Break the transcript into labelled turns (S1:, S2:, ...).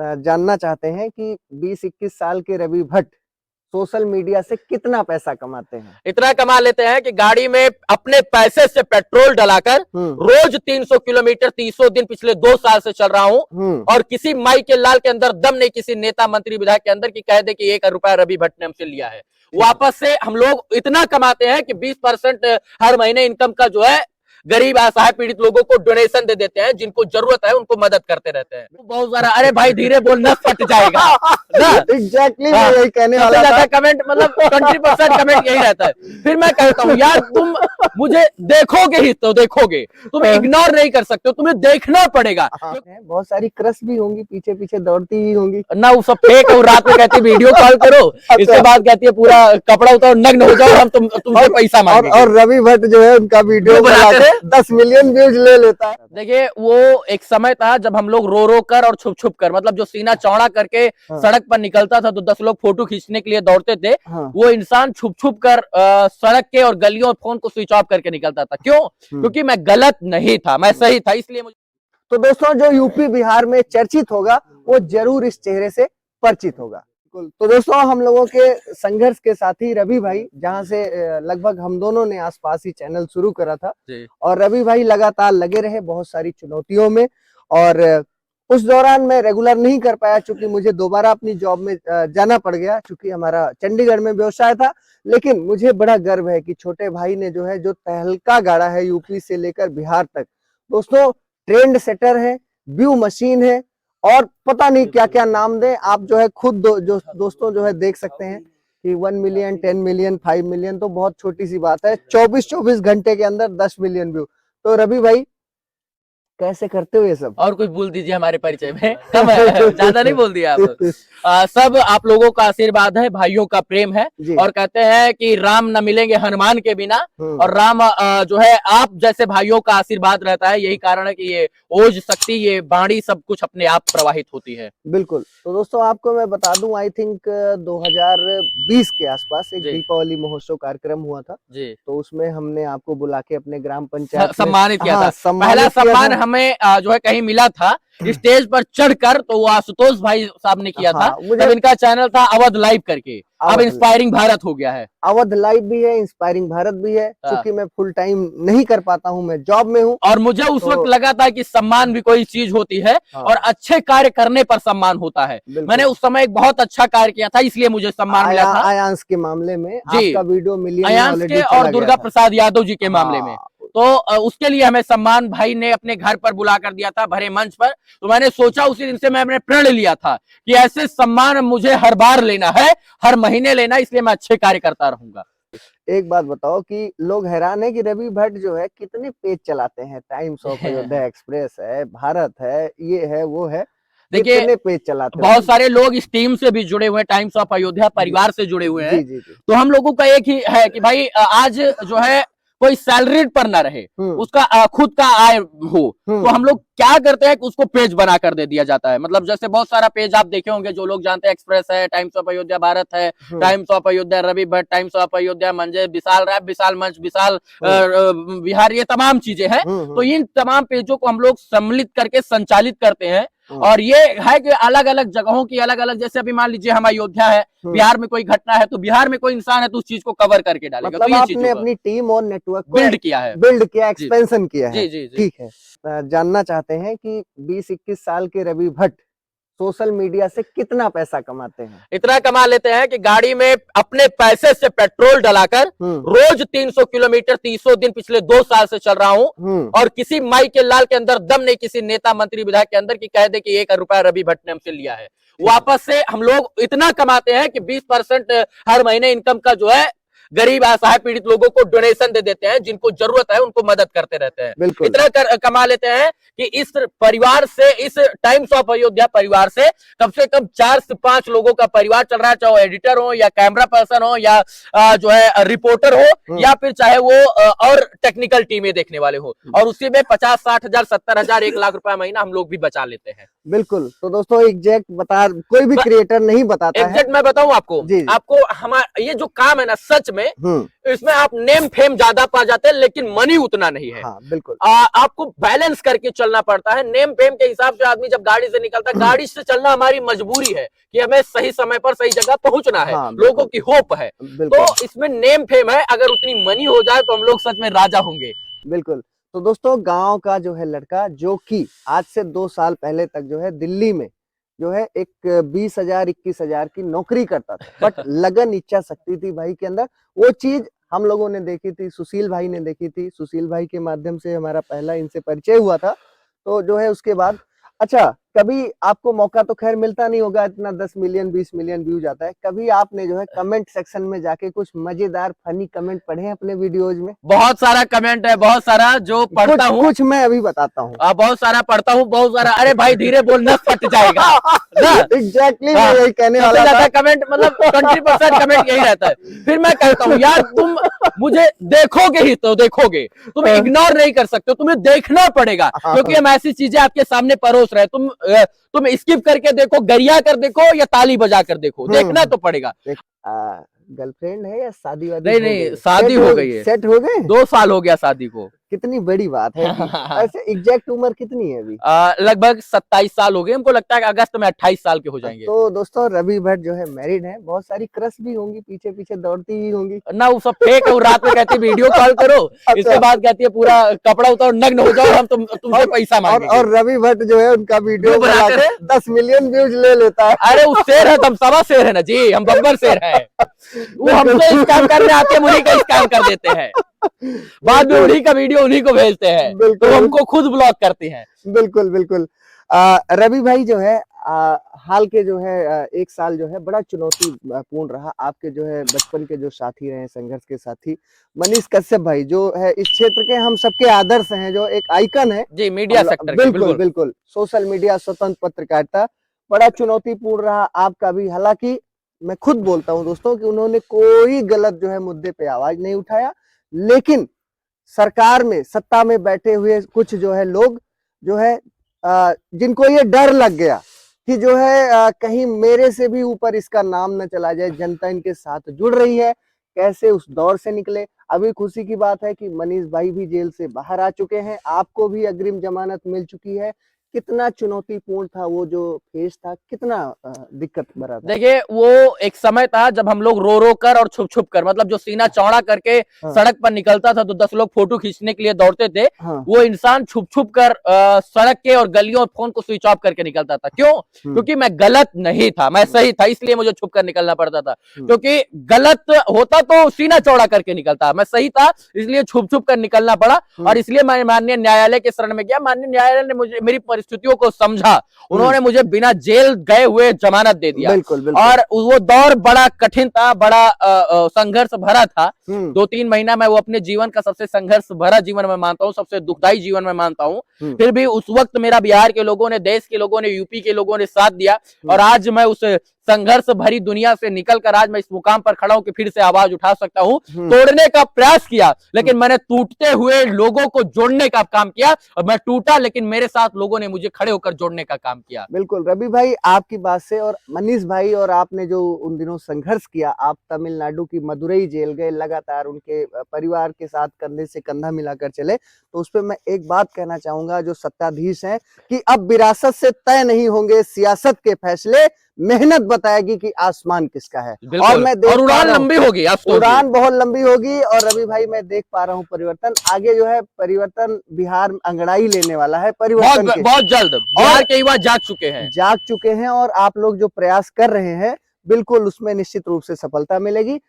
S1: जानना चाहते हैं कि 20-21 साल के रवि भट्ट सोशल मीडिया से कितना पैसा कमाते हैं।
S2: इतना कमा लेते हैं कि गाड़ी में अपने पैसे से पेट्रोल डलाकर रोज 300 किलोमीटर 300 दिन पिछले 2 साल से चल रहा हूं और किसी माई के लाल के अंदर दम नहीं, किसी नेता मंत्री विधायक के अंदर कि कह दे कि 1 रुपया रवि भट्ट ने हमसे लिया है। वापस से हम लोग इतना कमाते हैं कि 20% हर महीने इनकम का जो है गरीब असहाय पीड़ित लोगों को डोनेशन दे देते हैं, जिनको जरूरत है उनको मदद करते रहते हैं। बहुत सारा अरे भाई धीरे बोल न फट जाएगा ना।
S1: एग्जैक्टली मैं यही कहने वाला था।
S2: कमेंट मतलब 20% कमेंट यही रहता है। फिर मैं कहता हूँ यार तुम मुझे देखोगे ही तो देखोगे, तुम इग्नोर नहीं कर सकते, तुम्हें देखना पड़ेगा।
S1: बहुत सारी क्रश भी होंगी, पीछे पीछे दौड़ती ही होंगी
S2: ना, वो सब फेक है। रात में कहती है वीडियो कॉल करो, इसके बाद कहती है पूरा कपड़ा उतारो नग्न हो जाओ, हम तुमसे पैसा मांगेंगे।
S1: और रवि भट्ट जो है उनका वीडियो बनाते 10 मिलियन व्यूज ले लेता है।
S2: देखिए वो एक समय था जब हम लोग रो रो कर और छुप छुप कर, मतलब जो सीना चौड़ा करके सड़क पर निकलता था तो 10 लोग फोटो खींचने के लिए दौड़ते थे, वो इंसान छुप छुप कर सड़क के और गलियों और फोन को स्विच ऑफ करके निकलता था। क्यों? क्योंकि मैं गलत नहीं था, मैं सही था, इसलिए मुझे।
S1: तो दोस्तों जो यूपी बिहार में चर्चित होगा वो जरूर इस चेहरे से परिचित होगा। तो दोस्तों हम लोगों के संघर्ष के साथी रवि भाई, जहां से लगभग हम दोनों ने आसपास ही चैनल शुरू करा था, और रवि भाई लगातार लगे रहे बहुत सारी चुनौतियों में, और उस दौरान मैं रेगुलर नहीं कर पाया क्योंकि मुझे दोबारा अपनी जॉब में जाना पड़ गया, क्योंकि हमारा चंडीगढ़ में व्यवसाय था। लेकिन मुझे बड़ा गर्व है कि छोटे भाई ने जो है जो तहलका गाड़ा है यूपी से लेकर बिहार तक। दोस्तों ट्रेंड सेटर है, व्यू मशीन है, और पता नहीं क्या क्या नाम दे, आप जो है खुद दोस्तों जो है देख सकते हैं कि 1 मिलियन 10 मिलियन 5 मिलियन तो बहुत छोटी सी बात है। 24 घंटे के अंदर 10 मिलियन व्यू। तो रवि भाई कैसे करते हो ये सब?
S2: और कुछ बोल दीजिए हमारे परिचय में, कम है, ज्यादा नहीं बोल दिया आप। सब आप लोगों का आशीर्वाद है, भाइयों का प्रेम है, और कहते हैं कि राम न मिलेंगे हनुमान के बिना, और राम जो है आप जैसे भाइयों का आशीर्वाद रहता है, यही कारण है कि ये ओज शक्ति, ये बाणी सब कुछ अपने आप प्रवाहित होती है।
S1: बिल्कुल। तो दोस्तों आपको मैं बता दूं, आई थिंक 2020 के आसपास एक दीपावली महोत्सव कार्यक्रम हुआ था जी। तो उसमें हमने आपको बुला के अपने ग्राम पंचायत
S2: सम्मानित किया था। पहला सम्मान हमें जो है कहीं मिला था स्टेज पर चढ़कर, तो वो आशुतोष भाई साहब ने किया था। तब इनका चैनल था अवध लाइव करके, अब इंस्पायरिंग भारत हो गया है।
S1: अवध लाइव भी है, इंस्पायरिंग भारत भी है, क्योंकि मैं फुल टाइम नहीं कर पाता हूँ, मैं जॉब में हूँ।
S2: और मुझे उस वक्त लगा था कि सम्मान भी कोई चीज होती है और अच्छे कार्य करने पर सम्मान होता है। मैंने उस समय एक बहुत अच्छा कार्य किया था, इसलिए मुझे सम्मान मिला था।
S1: आयांश के मामले में आपका वीडियो मिलियन
S2: आयांश के और दुर्गा प्रसाद यादव जी के मामले में, तो उसके लिए हमें सम्मान भाई ने अपने घर पर बुला कर दिया था, भरे मंच पर। तो मैंने सोचा उसी दिन से मैंने प्रण लिया था कि ऐसे सम्मान मुझे हर बार लेना है, हर महीने लेना, इसलिए मैं अच्छे कार्य करता रहूंगा।
S1: एक बात बताओ कि लोग हैरान है कि रवि भट्ट जो है कितने पेज चलाते हैं, टाइम्स ऑफ अयोध्या, एक्सप्रेस है, भारत है, ये है वो है,
S2: देखिए
S1: पेज चलाते हैं।
S2: बहुत सारे लोग इस टीम से भी जुड़े हुए हैं, टाइम्स ऑफ अयोध्या परिवार से जुड़े हुए हैं। तो हम लोगों का एक ही है कि भाई आज जो है कोई सैलरी पर ना रहे, उसका खुद का आय हो, तो हम लोग क्या करते हैं कि उसको पेज बना कर दे दिया जाता है। मतलब जैसे बहुत सारा पेज आप देखे होंगे, जो लोग जानते हैं, एक्सप्रेस है, टाइम्स ऑफ अयोध्या भारत है, Times of Ayodhya Ravi Bhatt, Times of Ayodhya मंजे, विशाल रैप, विशाल मंच, विशाल बिहार, ये तमाम चीजें हैं। तो इन तमाम पेजों को हम लोग सम्मिलित करके संचालित करते हैं, और ये है कि अलग अलग जगहों की अलग अलग, जैसे अभी मान लीजिए हम अयोध्या है, बिहार में कोई घटना है तो बिहार में कोई इंसान है तो उस चीज को कवर करके डालेगा।
S1: मतलब तो आपने अपनी टीम और नेटवर्क को
S2: बिल्ड किया,
S1: एक्सपेंशन किया है।
S2: जी।
S1: ठीक है। जानना चाहते हैं कि 20-21 साल के रवि भट्ट सोशल मीडिया से कितना पैसा कमाते हैं?
S2: इतना कमा लेते हैं कि गाड़ी में अपने पैसे से पेट्रोल डलाकर रोज 300 किलोमीटर 300 दिन पिछले 2 साल से चल रहा हूं, और किसी माई के लाल के अंदर दम नहीं, किसी नेता मंत्री विधायक के अंदर कि कह दे कि 1 रुपया रवि भट्ट ने हमसे लिया है। वापस से हम लोग इतना कमाते हैं कि 20% हर महीने इनकम का जो है गरीब असहाय पीड़ित लोगों को डोनेशन दे देते हैं, जिनको जरूरत है उनको मदद करते रहते हैं। इतना कमा लेते हैं कि इस परिवार से, इस टाइम्स ऑफ अयोध्या परिवार से कम 4 से 5 लोगों का परिवार चल रहा है, चाहे वो एडिटर हो या कैमरा पर्सन हो या जो है रिपोर्टर हो, या फिर चाहे वो और टेक्निकल टीमें देखने वाले हो, और उसी में 50-60 हजार 70 हजार 1 लाख रुपया महीना हम लोग भी बचा लेते हैं।
S1: बिल्कुल। तो दोस्तों एग्जैक्ट बता, कोई भी क्रिएटर नहीं बताता है।
S2: एग्जैक्ट मैं बताऊं आपको,
S1: जी, जी।
S2: आपको हमारा ये जो काम है ना, सच में इसमें आप नेम फेम ज्यादा पा जाते हैं, लेकिन मनी उतना नहीं है।
S1: हाँ, बिल्कुल।
S2: आपको बैलेंस करके चलना पड़ता है। नेम फेम के हिसाब से आदमी जब गाड़ी से निकलता है, गाड़ी से चलना हमारी मजबूरी है कि हमें सही समय पर सही जगह पहुंचना है।
S1: हाँ,
S2: लोगों की होप है। तो इसमें नेम फेम है, अगर उतनी मनी हो जाए तो हम लोग सच में राजा होंगे।
S1: बिल्कुल। तो दोस्तों गांव का जो है लड़का, जो कि आज से 2 साल पहले तक जो है दिल्ली में जो है एक 20,000 21,000 की नौकरी करता था, बट लगन इच्छा शक्ति थी भाई के अंदर। वो चीज हम लोगों ने देखी थी, सुशील भाई ने देखी थी। सुशील भाई के माध्यम से हमारा पहला इनसे परिचय हुआ था। तो जो है उसके बाद अच्छा, कभी आपको मौका तो खैर मिलता नहीं होगा, इतना 10 मिलियन 20 मिलियन व्यूज आता है, कभी आपने जो है कमेंट सेक्शन में जाके कुछ मजेदार फनी कमेंट पढ़े हैं अपने वीडियोज में?
S2: बहुत सारा कमेंट है, बहुत सारा जो पढ़ता हूँ।
S1: कुछ मैं अभी बताता हूँ।
S2: बहुत सारा पढ़ता हूँ, बहुत सारा। अरे भाई धीरे बोलना, फट जाएगा ना।
S1: एग्जैक्टली मैं यही कहने वाला
S2: ज्यादा
S1: था।
S2: कमेंट मतलब 20% कमेंट यही रहता है। फिर मैं कहता हूँ यार, तुम मुझे देखोगे ही तो देखोगे, तुम इग्नोर नहीं कर सकते, तुम्हें देखना पड़ेगा, क्योंकि हम ऐसी चीजें आपके सामने परोस रहे हैं। तुम स्किप करके देखो, गरिया कर देखो या ताली बजा कर देखो, देखना तो पड़ेगा।
S1: गर्लफ्रेंड है या शादी वादी?
S2: नहीं, शादी हो गई है।
S1: सेट हो गए?
S2: 2 साल हो गया शादी को।
S1: कितनी बड़ी बात है। ऐसे एग्जैक्ट उम्र कितनी है अभी?
S2: लगभग 27 साल हो गए। हमको लगता है कि अगस्त में 28 साल के हो जाएंगे।
S1: तो दोस्तों रवि भट्ट जो है मैरिड है, बहुत सारी क्रश भी होंगी, पीछे पीछे दौड़ती ही होंगी
S2: ना। वो सब फेक है। वो रात में कहती है वीडियो कॉल करो, इसके बाद कहती है पूरा कपड़ा उतारो, नग्न हो जाओ, हम तुमसे पैसा मांगेंगे।
S1: और रवि भट्ट जो है उनका वीडियो बनाकर 10 मिलियन व्यूज ले लेता है।
S2: अरे वो शेर है, तुम सवा शेर है ना जी, हम बब्बर शेर है। वो हमसे स्कैम करने आते हैं, उन्हीं का स्कैम कर देते हैं, बाद में उन्हीं का वीडियो उन्हीं को भेजते हैं, तो हमको खुद ब्लॉक करते हैं।
S1: बिल्कुल बिल्कुल। रवि भाई जो है हाल के जो है 1 साल जो है बड़ा चुनौतीपूर्ण रहा। आपके जो है बचपन के जो साथी रहे, संघर्ष के साथी मनीष कश्यप भाई जो है इस क्षेत्र के हम सबके आदर्श हैं, जो एक आइकन है
S2: जी मीडिया सेक्टर।
S1: बिल्कुल बिल्कुल। सोशल मीडिया, स्वतंत्र पत्रकारिता, बड़ा चुनौतीपूर्ण रहा आपका भी। हालांकि मैं खुद बोलता हूं दोस्तों कि उन्होंने कोई गलत जो है मुद्दे पे आवाज नहीं उठाया, लेकिन सरकार में, सत्ता में बैठे हुए कुछ जो है लोग जो है जिनको ये डर लग गया कि जो है कहीं मेरे से भी ऊपर इसका नाम न चला जाए, जनता इनके साथ जुड़ रही है, कैसे उस दौर से निकले। अभी खुशी की बात है कि मनीष भाई भी जेल से बाहर आ चुके हैं, आपको भी अग्रिम जमानत मिल चुकी है। कितना चुनौतीपूर्ण था वो जो फेज था, कितना दिक्कत भरा था?
S2: देखिए वो एक समय था जब हम लोग रो रो कर और छुप छुप कर, मतलब जो सीना चौड़ा करके सड़क पर निकलता था तो 10 लोग फोटो खींचने के लिए दौड़ते थे, वो इंसान छुप छुप कर सड़क के और गलियों और फोन को स्विच ऑफ करके निकलता था। क्यों? क्योंकि मैं गलत नहीं था, मैं सही था, इसलिए मुझे छुप कर निकलना पड़ता था। क्योंकि गलत होता तो सीना चौड़ा करके निकलता, मैं सही था इसलिए छुप छुप कर निकलना पड़ा। और इसलिए मैं माननीय न्यायालय के शरण में गया। माननीय न्यायालय ने मुझे मेरी परिस्थितियों को समझा, उन्होंने मुझे बिना जेल गए हुए जमानत दे दिया।
S1: बिल्कुल, बिल्कुल।
S2: और वो दौर बड़ा कठिन था, बड़ा संघर्ष भरा था। 2-3 महीना मैं वो अपने जीवन का सबसे संघर्ष भरा जीवन में मानता हूँ, सबसे दुखदायी जीवन में मानता हूँ। फिर भी उस वक्त मेरा बिहार के लोगों ने, देश के लोगों ने, यूपी के लोगों ने साथ दिया, और आज मैं उस संघर्ष भरी दुनिया से निकलकर आज मैं इस मुकाम पर खड़ा हूं कि फिर से आवाज उठा सकता हूं। तोड़ने का प्रयास किया, लेकिन मैंने टूटते हुए लोगों को जोड़ने का काम किया, और मैं टूटा लेकिन मेरे साथ लोगों ने मुझे खड़े होकर जोड़ने का काम किया।
S1: बिल्कुल रवि भाई, आपकी बात से और मनीष भाई और आपने जो उन दिनों संघर्ष किया, आप तमिलनाडु की मदुरई जेल गए, लगातार उनके परिवार के साथ कंधे से कंधा मिलाकर चले, तो उस पर मैं एक बात कहना चाहूंगा जो सत्ताधीश हैं कि अब विरासत से तय नहीं होंगे सियासत के फैसले, मेहनत बताएगी कि आसमान किसका है। और मैं देख
S2: और उड़ान लंबी होगी,
S1: उड़ान बहुत लंबी होगी। और रवि भाई मैं देख पा रहा हूँ परिवर्तन आगे जो है, परिवर्तन बिहार अंगड़ाई लेने वाला है परिवर्तन
S2: बहुत जल्द। बिहार के युवा जाग चुके हैं
S1: और आप लोग जो प्रयास कर रहे हैं बिल्कुल उसमें निश्चित रूप से सफलता मिलेगी।